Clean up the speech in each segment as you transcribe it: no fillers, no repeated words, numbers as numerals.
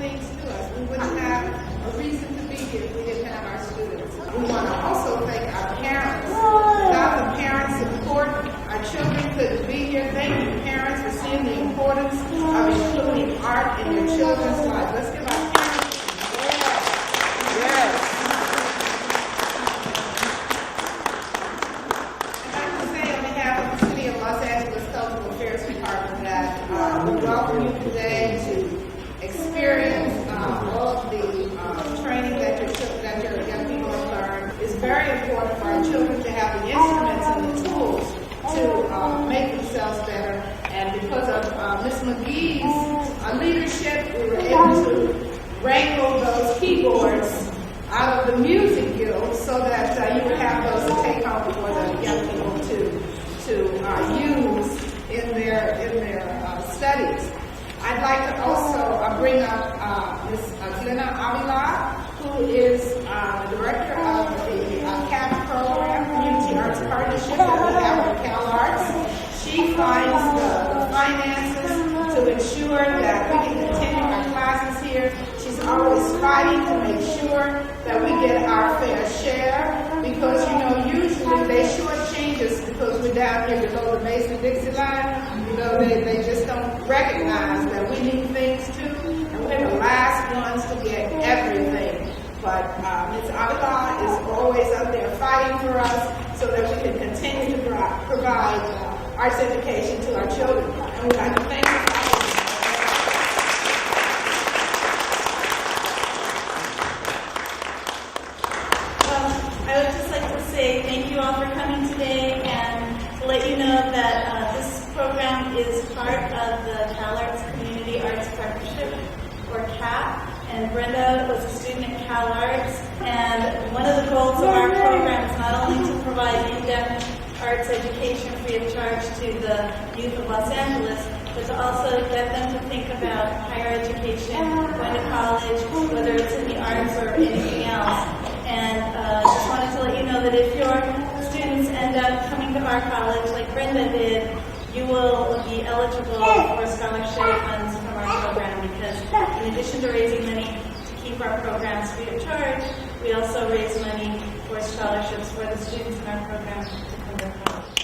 things to us. We wouldn't have a reason to be here if we didn't have our students. We want to also thank our parents. Without the parents' support, our children couldn't be here. Thank you, parents, for seeing the importance of including art in your children's lives. Let's give our parents. Yes. I'd like to say on behalf of the City of Los Angeles Cultural Affairs Department that we welcome you today to experience all of the training that your young people have learned. It's very important for our children to have the instruments and the tools to make themselves better. And because of Ms. McGee's leadership, we were able to wrangle those keyboards out of the music guild so that you would have those to take home for the young people to use in their studies. I'd like to also bring up Ms. Glenna Avila, who is the director of the CAP program, Community Arts Partnership that we have with Cal Arts. She finds the finances to ensure that we can continue our classes here. She's always fighting to make sure that we get our fair share because, usually they shortchange us because we're down here below the Mason-Dixie line. They just don't recognize that we need things too, and we're the last ones to get everything. But Ms. Avila is always up there fighting for us so that we can continue to provide arts education to our children. And we'd like to thank you. I would just like to say thank you all for coming today and to let you know that this program is part of the Cal Arts Community Arts Partnership, or CAP, and Brenda was a student at Cal Arts, and one of the goals of our program is not only to provide in-depth arts education free of charge to the youth of Los Angeles, but to also get them to think about higher education, going to college, whether it's in the arts or anything else. And just wanted to let you know that if your students end up coming to our college like Brenda did, you will be eligible for scholarship funds from our program because in addition to raising money to keep our programs free of charge, we also raise money for scholarships for the students in our program to come to college.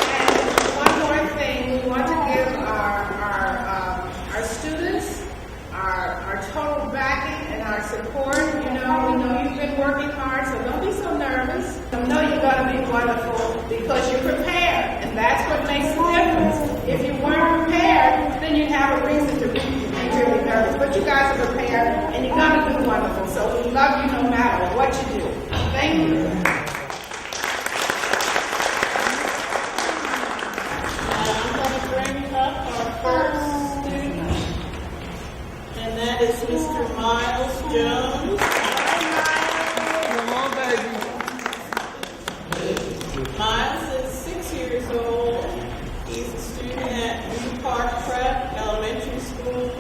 And one more thing, we want to give our students our total backing and our support. We know you've been working hard, so don't be so nervous. Know you're going to be wonderful because you're prepared, and that's what makes the difference. If you weren't prepared, then you'd have a reason to be really nervous. But you guys are prepared, and you're going to do wonderful. So we love you no matter what you do. Thank you. I'm going to bring up our first student, and that is Mr. Miles Jones. Come on, baby. Miles is 6 years old. He's a student at New Park Prep Elementary School.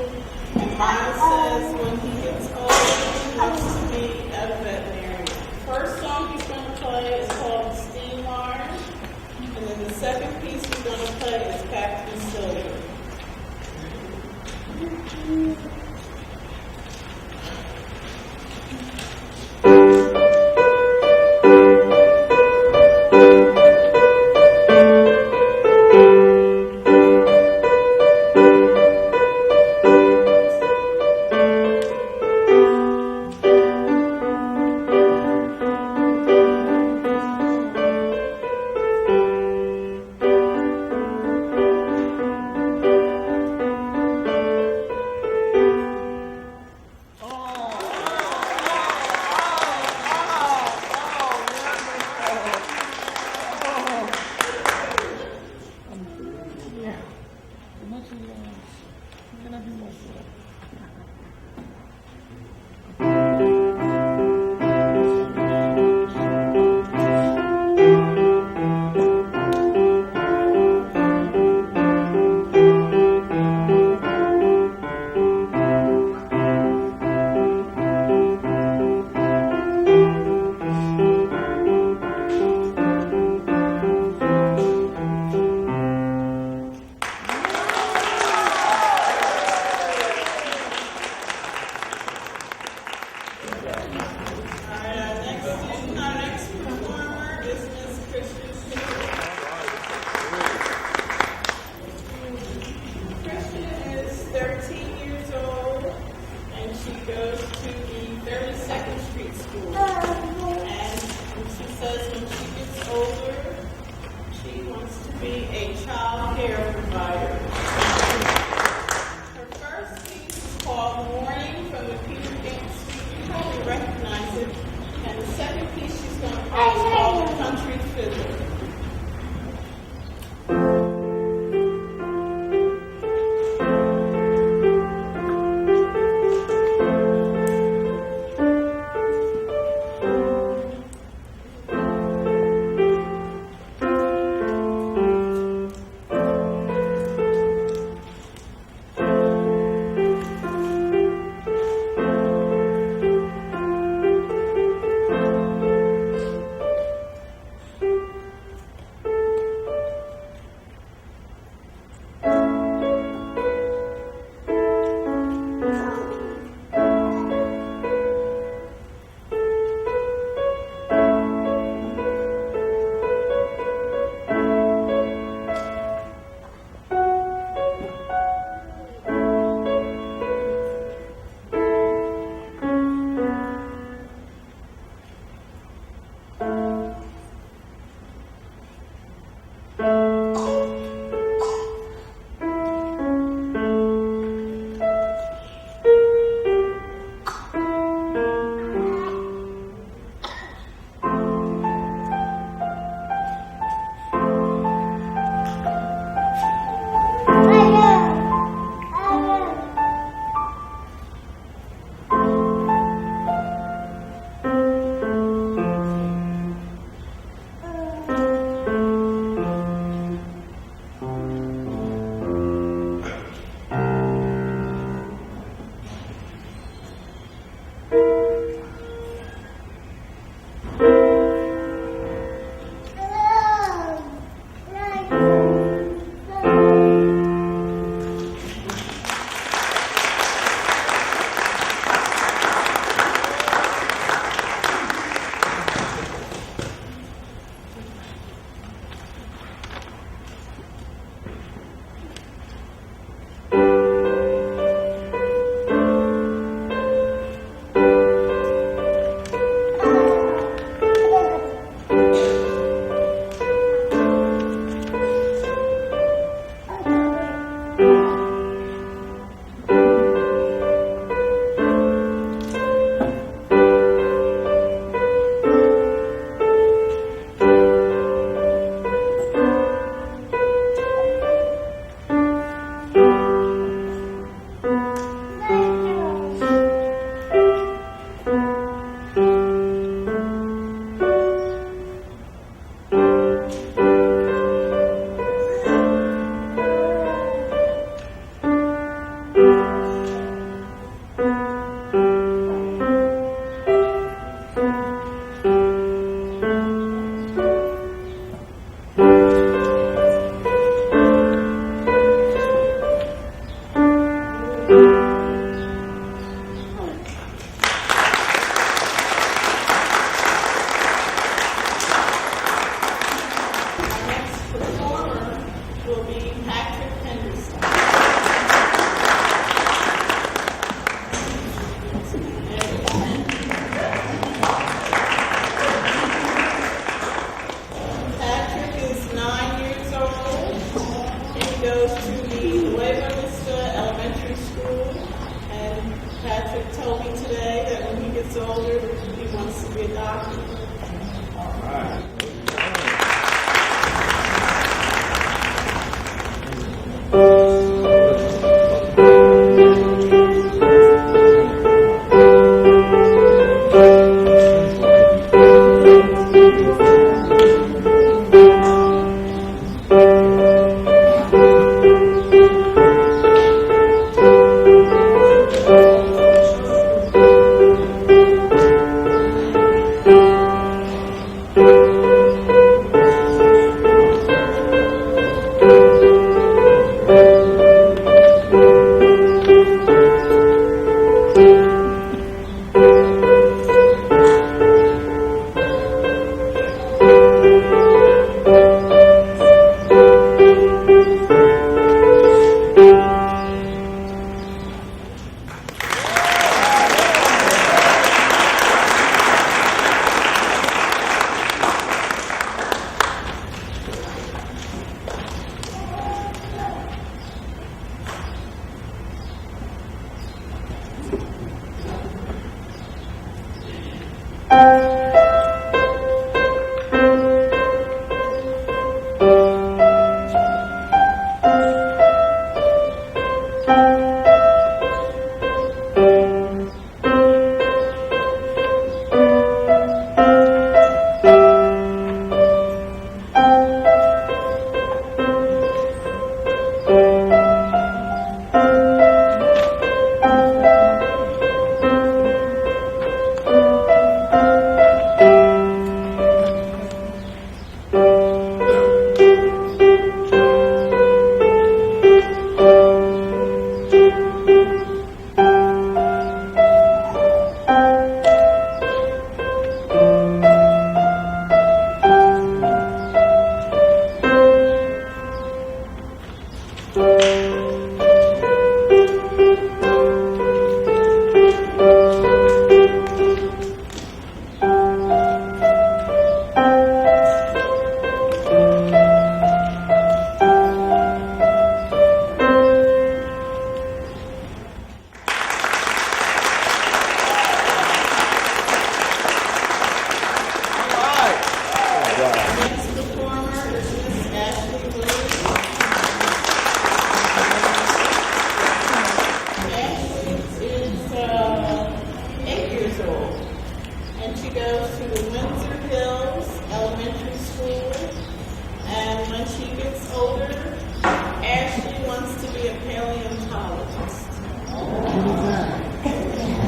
And Miles says when he gets older, he wants to be a veterinarian. First song he's going to play is called Steam Iron. And then the second piece he's going to play is Captain Silver. care provider. Her first piece is called Morning from the Peter Pan Suite. You probably recognize it. And the second piece she's going to play is called The Country Fiddler.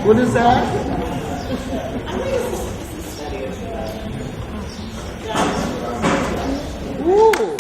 What is that? Ooh.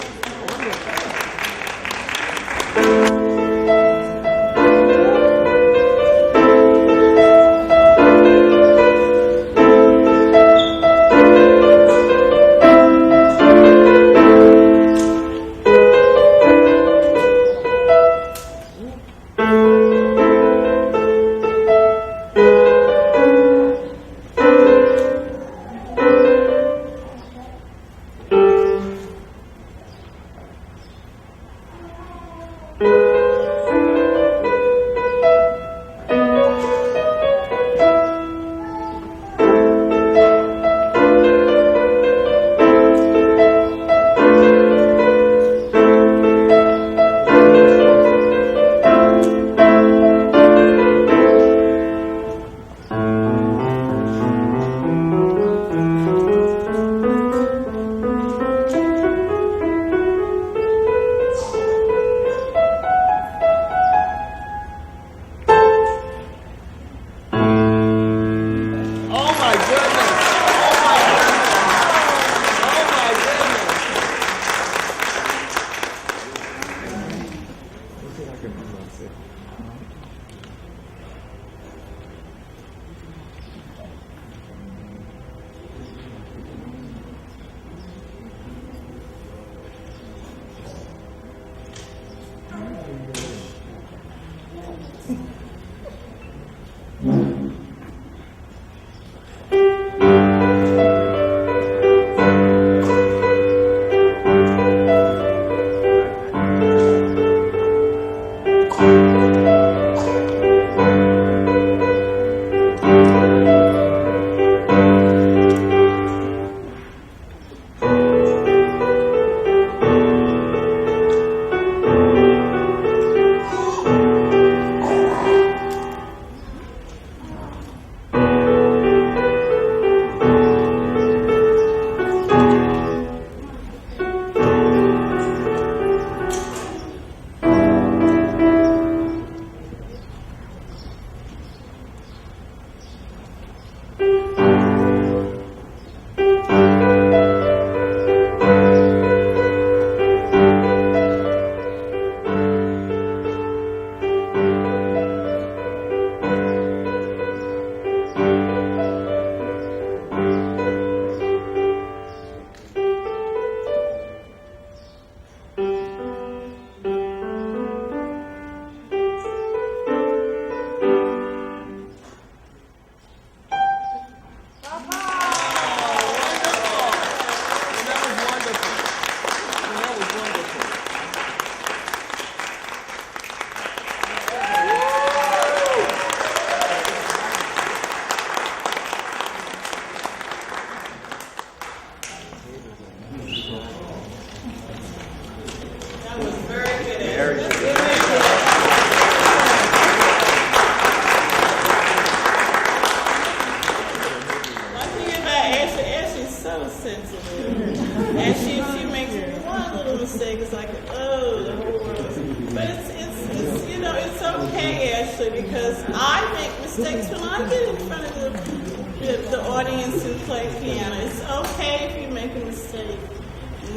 Because I make mistakes when I get in front of the audience and play piano. It's okay if you make a mistake.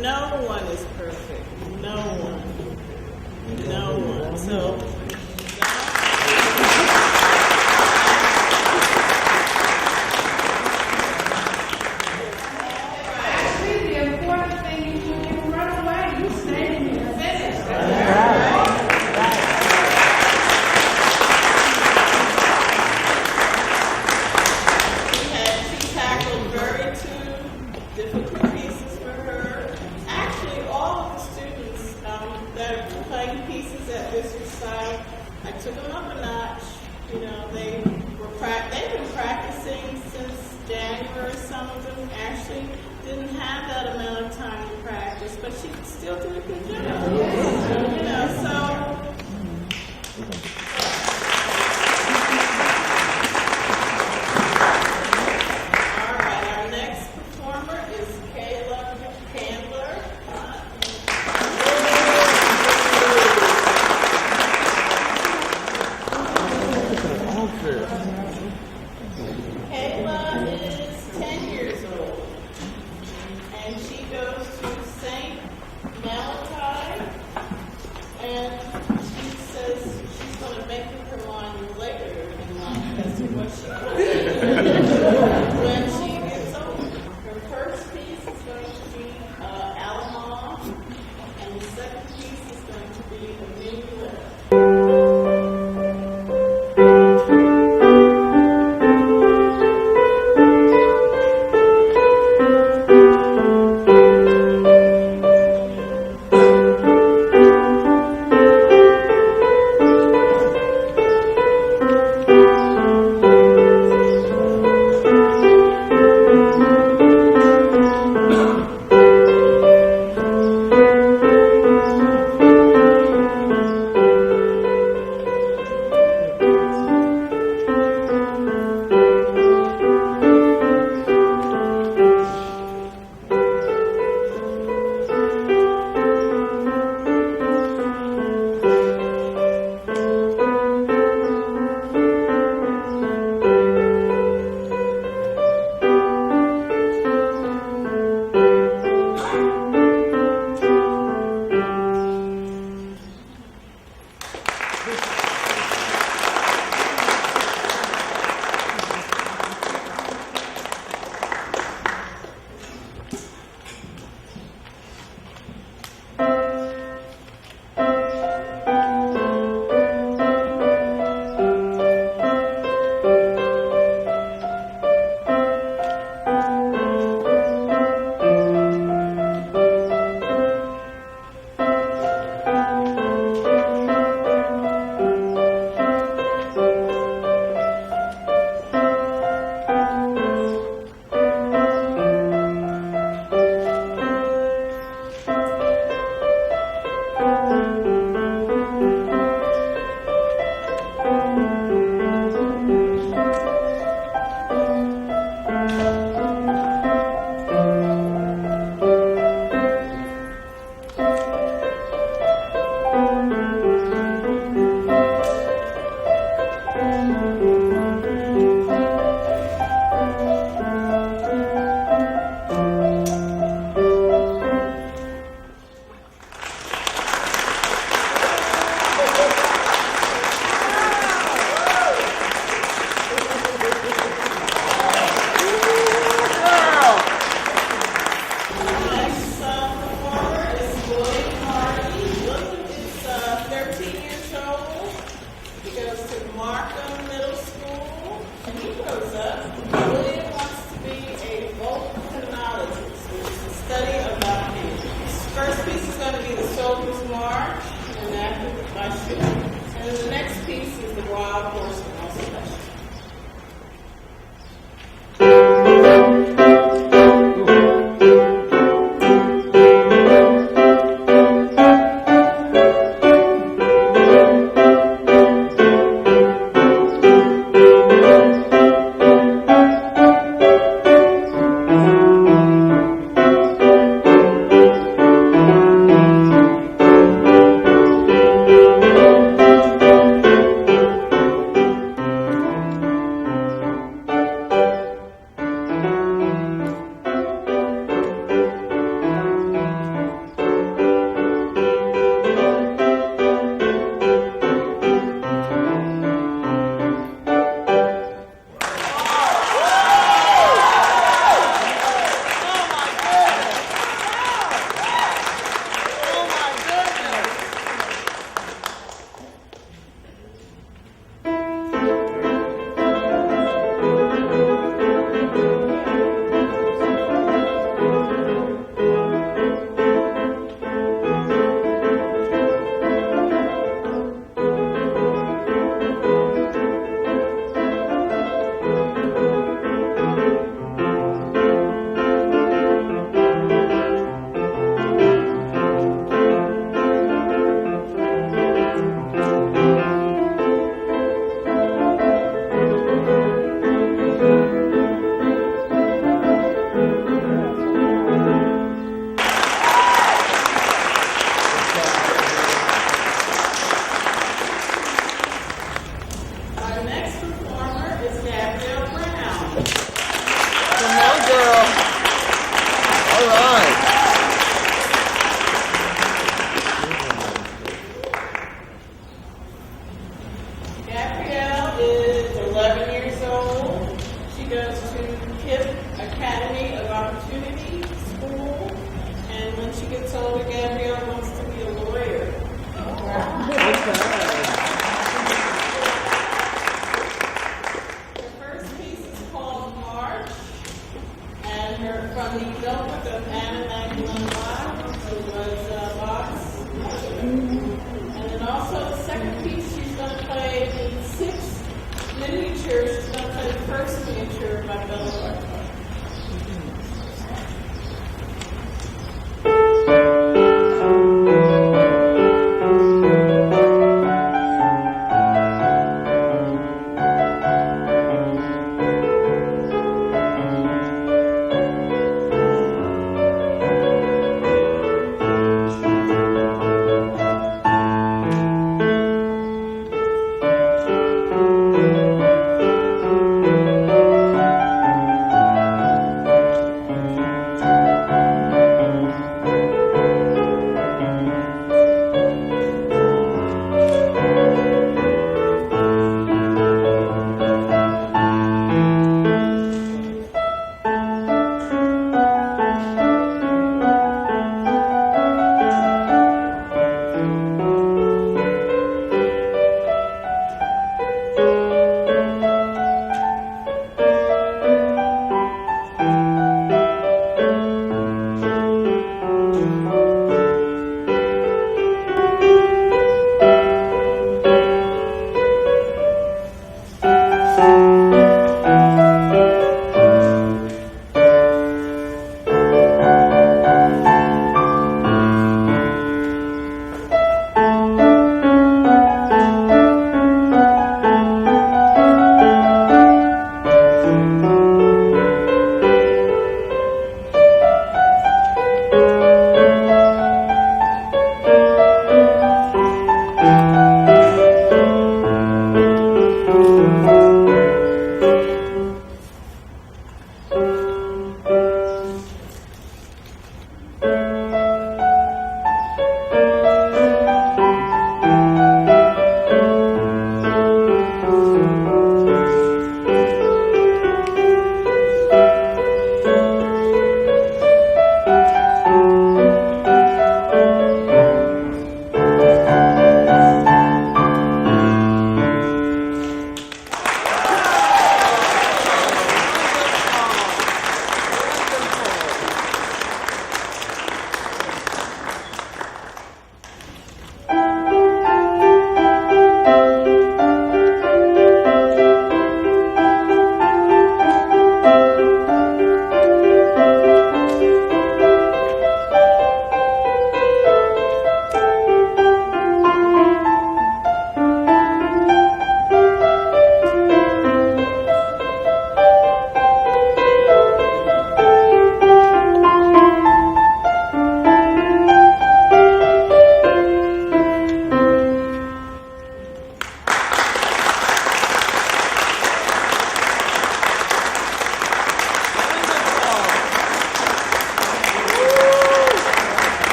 No one is perfect. No one. No one. So, actually, the important thing is you didn't run away. You stayed and you finished. playing pieces at this recital. I took them up a notch. You know, they've been practicing since January. Some of them actually didn't have that amount of time to practice, but she still did a good job. You know, so.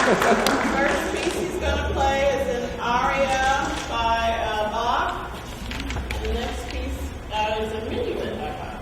First piece he's going to play is an aria by Bach. And the next piece is a minuet by Bach.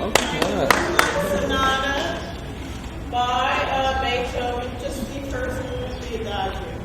Okay. Sonata by Beethoven, just the first movement, the Adagio.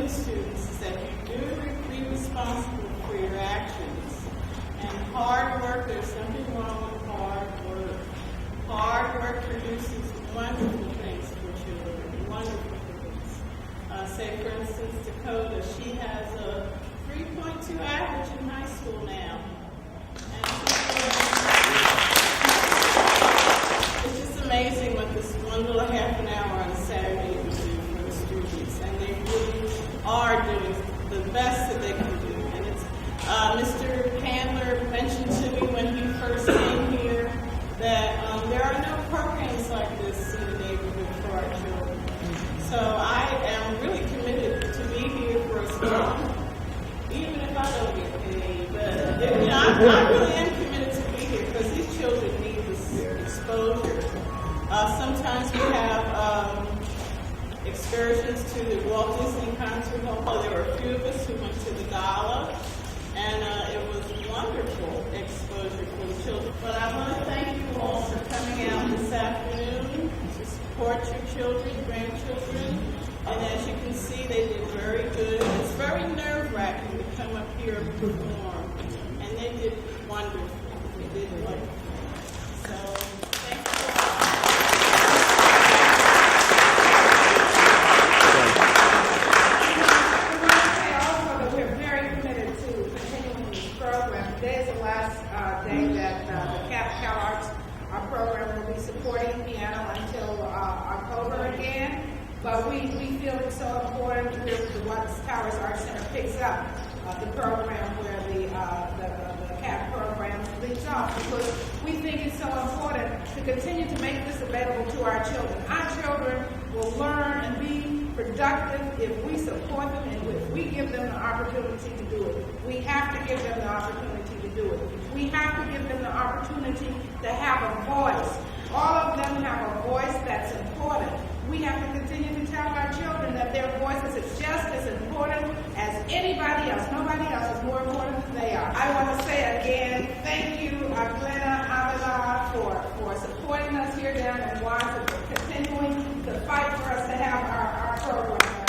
the students is that you do be responsible for your actions. And hard work, there's something wrong with hard work. Hard work produces wonderful things for children, wonderful things. Say, for instance, Dakota, she has a 3.2 average in high school now. And it's just amazing what this one little half an hour on a Saturday will do for the students. And they really are doing the best that they can do. And it's Mr. Handler mentioned to me when he first came here that there are no programs like this in the neighborhood for our children. So I am really committed to be here for as long, even if I don't get paid. But I really am committed to be here because these children need this exposure. Sometimes we have excursions to the Walt Disney Concert Hall. There were a few of us who went to the gala, and it was wonderful exposure for the children. But I want to thank you all for coming out this afternoon to support your children, grandchildren. And as you can see, they did very good. It's very nerve-wracking to come up here and perform. And they did wonderful. They did wonderful. So, thank you all. I also that we're very committed to continuing this program. Today is the last day that the Cal Arts program will be supporting piano until October again. But we feel it's so important that once Towers Arts Center picks up the program where the CAP program leads off, because we think it's so important to continue to make this available to our children. Our children will learn and be productive if we support them and if we give them the opportunity to do it. We have to give them the opportunity to do it. We have to give them the opportunity to have a voice. All of them have a voice that's important. We have to continue to tell our children that their voices is just as important as anybody else. Nobody else is more important than they are. I want to say again, thank you, Glenna Avila, for supporting us here down in Watts and for continuing to fight for us to have our program.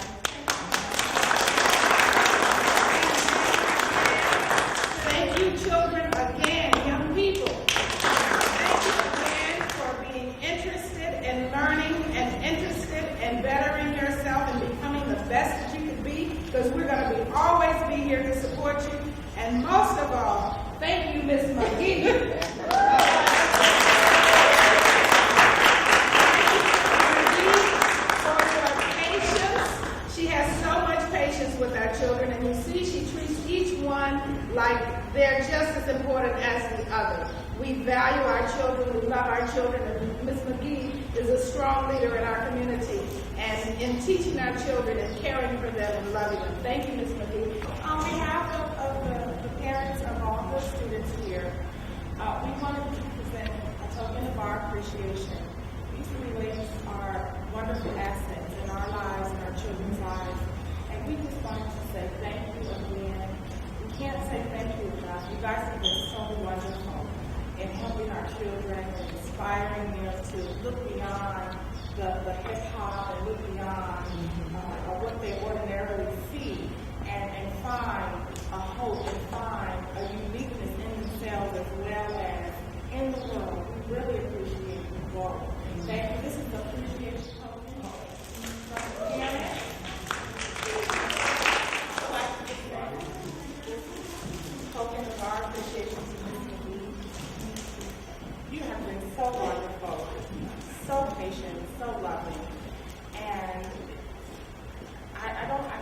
Thank you, children, again, young people. Thank you again for being interested in learning and interested in bettering yourself and becoming the best that you can be, because we're going to always be here to support you. And most of all, thank you, Ms. McGee. For your patience. She has so much patience with our children, and you see she treats each one like they're just as important as the other. We value our children, we love our children, and Ms. McGee is a strong leader in our community and in teaching our children and caring for them and loving them. Thank you, Ms. McGee. On behalf of the parents of all the students here, we wanted to present a token of our appreciation. These three ladies are wonderful assets in our lives and our children's lives, and we just wanted to say thank you again. We can't say thank you enough. You guys have been so wonderful in helping our children and inspiring them to look beyond the hip-hop and look beyond what they ordinarily see and find a hope and find a uniqueness in themselves as well as in the world. We really appreciate you both. Thank you. This is the appreciation token from Janet. Token of our appreciation to Ms. McGee. You have been so wonderful, so patient, so loving, and I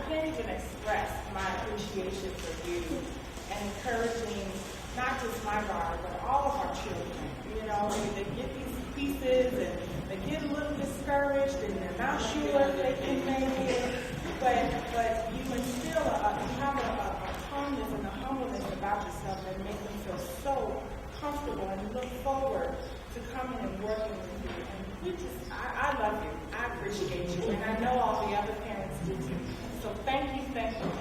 can't even express my appreciation for you and encouraging not just my daughter, but all of our children. You know, they get these pieces and they get a little discouraged and they're not sure if they can make it, but you instill you have a calmness and a humbleness about yourself that make them feel so comfortable and look forward to coming and working with you. And I love you. I appreciate you. And I know all the other parents do too. So thank you, thank you.